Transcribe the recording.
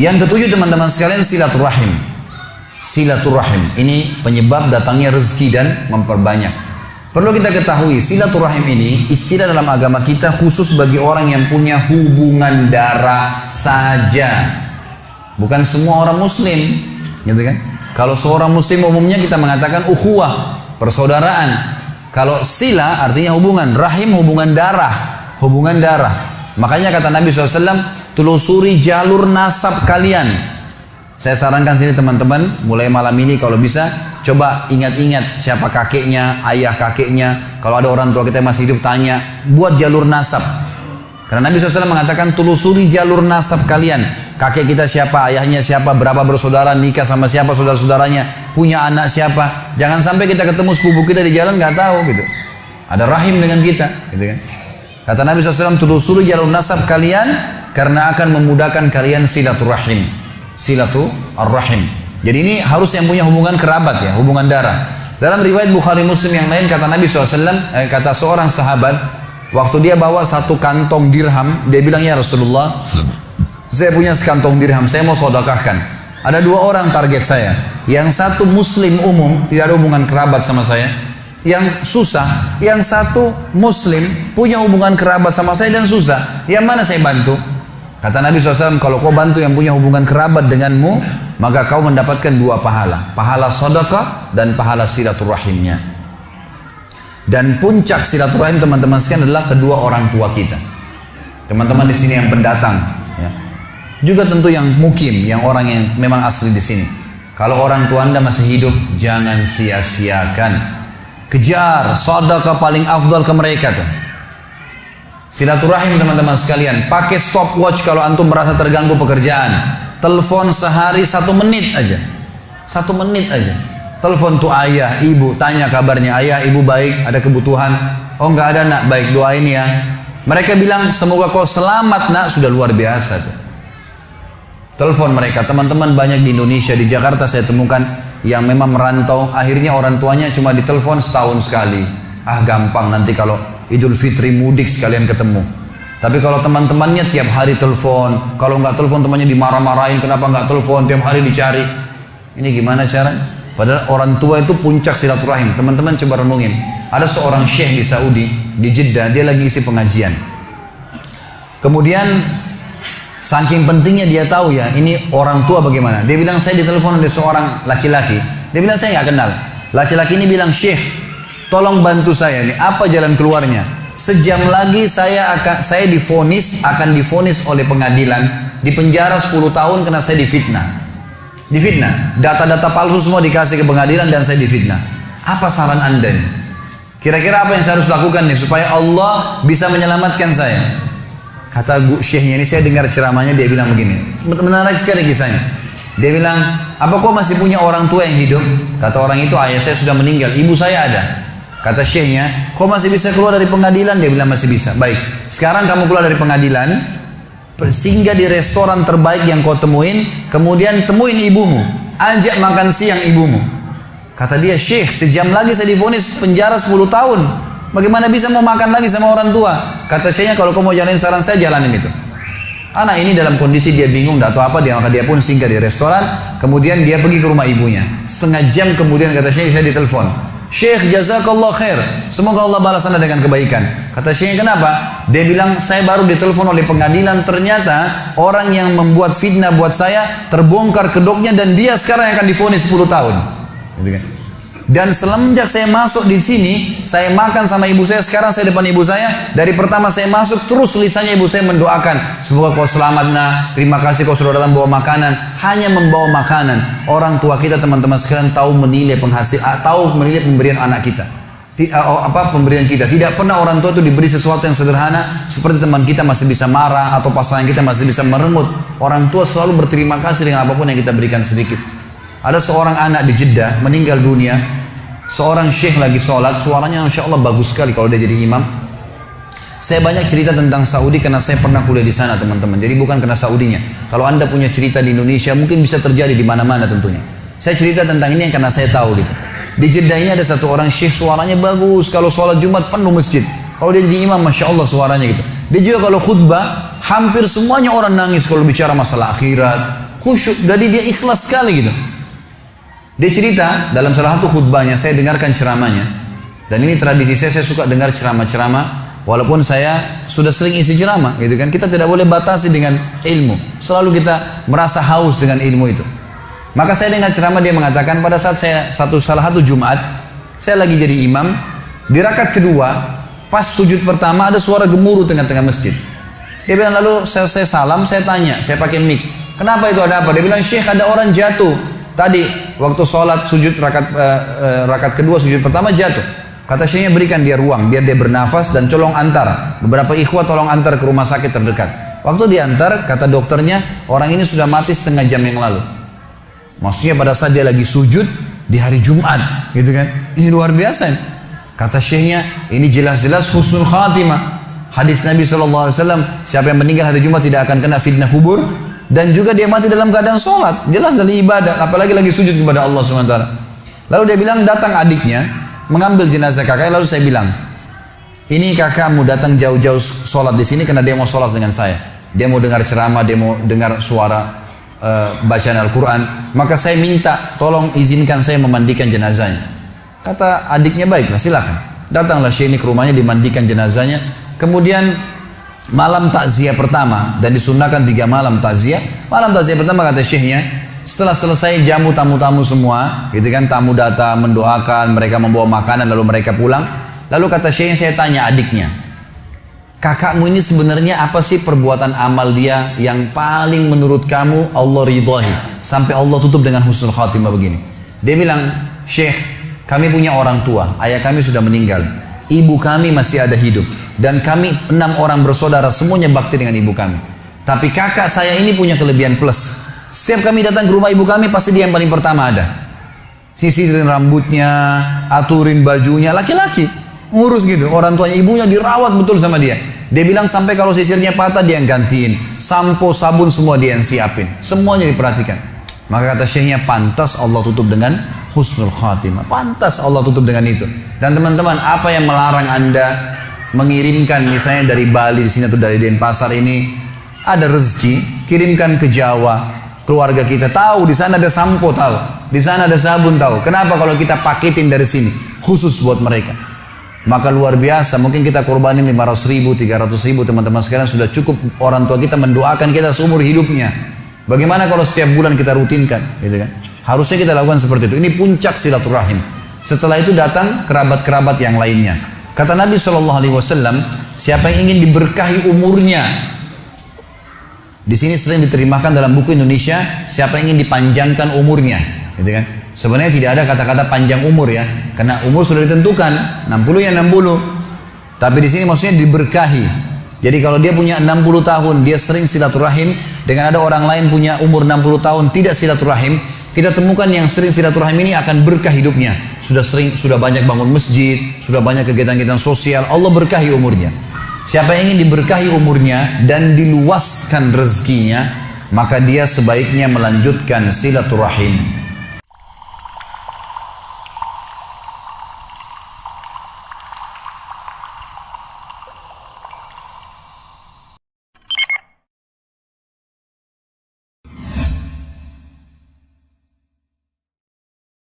Yang ketujuh teman-teman sekalian, silaturahim. Silaturahim ini penyebab datangnya rezeki dan memperbanyak. Perlu kita ketahui, silaturahim ini istilah dalam agama kita khusus bagi orang yang punya hubungan darah saja. Bukan semua orang muslim, gitu kan? Kalau seorang muslim umumnya kita mengatakan ukhuwah, persaudaraan. Kalau sila artinya hubungan, rahim hubungan darah, hubungan darah. Makanya kata Nabi SAW, telusuri jalur nasab kalian. Saya sarankan sini teman-teman, mulai malam ini kalau bisa, coba ingat-ingat siapa kakeknya, ayah kakeknya. Kalau ada orang tua kita yang masih hidup, tanya, buat jalur nasab. Karena Nabi SAW mengatakan, telusuri jalur nasab kalian. Kakek kita siapa, ayahnya siapa, berapa bersaudara, nikah sama siapa, saudara-saudaranya, punya anak siapa. Jangan sampai kita ketemu sepupu kita di jalan, nggak tahu gitu. Ada rahim dengan kita, gitu kan. Kata Nabi SAW, telusuri jalur nasab kalian, karena akan memudahkan kalian silaturahim. Silaturahim. Jadi ini harus yang punya hubungan kerabat ya, hubungan darah. Dalam riwayat Bukhari Muslim yang lain kata Nabi SAW, kata seorang sahabat, waktu dia bawa satu kantong dirham, dia bilang, ya Rasulullah, saya punya sekantong dirham, saya mau sedekahkan. Ada dua orang target saya. Yang satu muslim umum, tidak ada hubungan kerabat sama saya. Yang susah, yang satu muslim, punya hubungan kerabat sama saya dan susah. Yang mana saya bantu? Kata Nabi SAW, kalau kau bantu yang punya hubungan kerabat denganmu, maka kau mendapatkan dua pahala. Pahala sedekah dan pahala silaturahimnya. Dan puncak silaturahim teman-teman sekalian adalah kedua orang tua kita. Teman-teman di sini yang pendatang, ya. Juga tentu yang mukim, yang orang yang memang asli di sini. Kalau orang tua Anda masih hidup, jangan sia-siakan. Kejar sedekah paling afdal ke mereka tuh. Silaturahim teman-teman sekalian, pakai stopwatch kalau antum merasa terganggu pekerjaan. Telepon sehari 1 menit aja. 1 menit aja. Telepon tuh ayah, ibu, tanya kabarnya, ayah, ibu baik, ada kebutuhan? Oh enggak ada nak, baik doain ya. Mereka bilang semoga kau selamat nak, sudah luar biasa tuh. Telepon mereka, teman-teman banyak di Indonesia, di Jakarta saya temukan yang memang merantau, akhirnya orang tuanya cuma ditelepon setahun sekali. Ah gampang nanti kalau Idul Fitri mudik sekalian ketemu. Tapi kalau teman-temannya tiap hari telepon, kalau nggak telepon temannya dimarah-marahin, kenapa nggak telepon, tiap hari dicari. Ini gimana caranya? Padahal orang tua itu puncak silaturahim. Teman-teman coba renungin. Ada seorang syekh di Saudi, di Jeddah, dia lagi isi pengajian. Kemudian saking pentingnya dia tahu ya, ini orang tua bagaimana. Dia bilang, saya ditelepon oleh seorang laki-laki. Dia bilang, saya nggak kenal. Laki-laki ini bilang, syekh, tolong bantu saya nih, apa jalan keluarnya? Sejam lagi saya akan divonis oleh pengadilan, dipenjara 10 tahun karena saya difitnah. Difitnah, data-data palsu semua dikasih ke pengadilan dan saya difitnah. Apa saran Anda nih? Kira-kira apa yang saya harus lakukan nih supaya Allah bisa menyelamatkan saya? Kata syekhnya ini, saya dengar ceramahnya, dia bilang begini, menarik sekali kisahnya. Dia bilang, apa kau masih punya orang tua yang hidup? Kata orang itu, ayah saya sudah meninggal, ibu saya ada. Kata syekhnya, kau masih bisa keluar dari pengadilan? Dia bilang masih bisa. Baik, sekarang kamu keluar dari pengadilan, singgah di restoran terbaik yang kau temuin, kemudian temuin ibumu, ajak makan siang ibumu. Kata dia, syekh, sejam lagi saya divonis penjara 10 tahun. Bagaimana bisa mau makan lagi sama orang tua? Kata syekhnya, kalau kau mau jalanin saran saya, jalanin itu. Anak ini dalam kondisi dia bingung, tidak tahu apa, maka dia pun singgah di restoran, kemudian dia pergi ke rumah ibunya. Setengah jam kemudian kata syekh, saya ditelepon. Syekh, jazakallah khair, semoga Allah balas Anda dengan kebaikan. Kata syekhnya, kenapa? Dia bilang, saya baru ditelepon oleh pengadilan, ternyata orang yang membuat fitnah buat saya terbongkar kedoknya dan dia sekarang akan divonis 10 tahun. Dan semenjak saya masuk di sini, saya makan sama ibu saya, sekarang saya depan ibu saya, dari pertama saya masuk terus lisannya ibu saya mendoakan, semoga kau selamat nak, terima kasih kau sudah datang bawa makanan. Hanya membawa makanan. Orang tua kita teman-teman sekalian tahu menilai tahu menilai pemberian anak kita. Pemberian kita. Tidak pernah orang tua itu diberi sesuatu yang sederhana seperti teman kita masih bisa marah atau pasangan kita masih bisa merengut. Orang tua selalu berterima kasih dengan apapun yang kita berikan sedikit. Ada seorang anak di Jeddah meninggal dunia. Seorang syekh lagi sholat, suaranya insya Allah bagus sekali kalau dia jadi imam. Saya banyak cerita tentang Saudi karena saya pernah kuliah di sana teman-teman. Jadi bukan karena Saudinya. Kalau Anda punya cerita di Indonesia mungkin bisa terjadi di mana-mana tentunya. Saya cerita tentang ini karena saya tahu gitu. Di Jeddah ini ada satu orang syekh, suaranya bagus. Kalau sholat Jumat penuh masjid. Kalau dia jadi imam, masya Allah suaranya gitu. Dia juga kalau khutbah hampir semuanya orang nangis kalau bicara masalah akhirat, khusyuk, jadi dia ikhlas sekali gitu. Dia cerita dalam salah satu khutbahnya, saya dengarkan ceramahnya, dan ini tradisi saya suka dengar ceramah-ceramah, walaupun saya sudah sering isi ceramah, gitu kan. Kita tidak boleh batasi dengan ilmu, selalu kita merasa haus dengan ilmu itu. Maka saya dengar ceramah, dia mengatakan pada saat saya salah satu Jumat, saya lagi jadi imam, di rakaat kedua, pas sujud pertama ada suara gemuruh tengah-tengah masjid. Dia bilang, lalu saya salam, saya tanya, saya pakai mic, kenapa itu, ada apa? Dia bilang, Syekh, ada orang jatuh tadi waktu sholat sujud rakaat kedua, sujud pertama jatuh. Kata Syekhnya, berikan dia ruang biar dia bernafas dan tolong antar beberapa ikhwah, tolong antar ke rumah sakit terdekat. Waktu diantar, kata dokternya, orang ini sudah mati setengah jam yang lalu. Maksudnya pada saat dia lagi sujud di hari Jumat, gitu kan? Ini luar biasa. Kata Syekhnya, ini jelas-jelas husnul khatimah. Hadis Nabi SAW, siapa yang meninggal hari Jumat tidak akan kena fitnah kubur, dan juga dia mati dalam keadaan sholat, jelas dari ibadah, apalagi lagi sujud kepada Allah SWT. Lalu dia bilang, datang adiknya mengambil jenazah kakaknya. Lalu saya bilang, ini kakakmu datang jauh-jauh sholat di sini karena dia mau sholat dengan saya, dia mau dengar ceramah, dia mau dengar suara bacaan Al-Quran, maka saya minta tolong izinkan saya memandikan jenazahnya. Kata adiknya, baiklah, silakan. Datanglah Syekh ini ke rumahnya, dimandikan jenazahnya. Kemudian malam takziah pertama, dan disunnahkan 3 malam takziah. Malam takziah pertama, kata Syekhnya, setelah selesai jamu tamu-tamu semua, gitu kan, tamu datang mendoakan, mereka membawa makanan lalu mereka pulang. Lalu kata Syekhnya, saya tanya adiknya, kakakmu ini sebenarnya apa sih perbuatan amal dia yang paling menurut kamu Allah ridhahi sampai Allah tutup dengan husnul khatimah begini? Dia bilang, Syekh, kami punya orang tua, ayah kami sudah meninggal, ibu kami masih ada hidup, dan kami 6 orang bersaudara, semuanya bakti dengan ibu kami. Tapi kakak saya ini punya kelebihan plus. Setiap kami datang ke rumah ibu kami, pasti dia yang paling pertama ada. Sisirin rambutnya, aturin bajunya, laki-laki ngurus gitu. Orang tuanya, ibunya dirawat betul sama dia. Dia bilang sampai kalau sisirnya patah dia yang gantiin, sampo, sabun semua dia yang siapin, semuanya diperhatikan. Maka kata Syekhnya, pantas Allah tutup dengan husnul khatimah, pantas Allah tutup dengan itu. Dan teman-teman, apa yang melarang anda mengirimkan misalnya dari Bali di sini atau dari Denpasar ini, ada rezeki, kirimkan ke Jawa, keluarga kita tahu di sana ada sampo, tahu di sana ada sabun, tahu. Kenapa kalau kita paketin dari sini khusus buat mereka? Maka luar biasa, mungkin kita korbanin 500.000, 300.000, teman-teman sekalian, sudah cukup orang tua kita mendoakan kita seumur hidupnya. Bagaimana kalau setiap bulan kita rutinkan, gitu kan? Harusnya kita lakukan seperti itu. Ini puncak silaturahim. Setelah itu datang kerabat-kerabat yang lainnya. Kata Nabi SAW, siapa yang ingin diberkahi umurnya, di sini sering diterjemahkan dalam buku Indonesia, siapa yang ingin dipanjangkan umurnya, gitu kan? Sebenarnya tidak ada kata-kata panjang umur ya, karena umur sudah ditentukan, 60 ya 60. Tapi di sini maksudnya diberkahi. Jadi kalau dia punya 60 tahun, dia sering silaturahim, dengan ada orang lain punya umur 60 tahun tidak silaturahim, kita temukan yang sering silaturahim ini akan berkah hidupnya. Sudah banyak bangun masjid, sudah banyak kegiatan-kegiatan sosial, Allah berkahi umurnya. Siapa yang ingin diberkahi umurnya dan diluaskan rezekinya, maka dia sebaiknya melanjutkan silaturahim.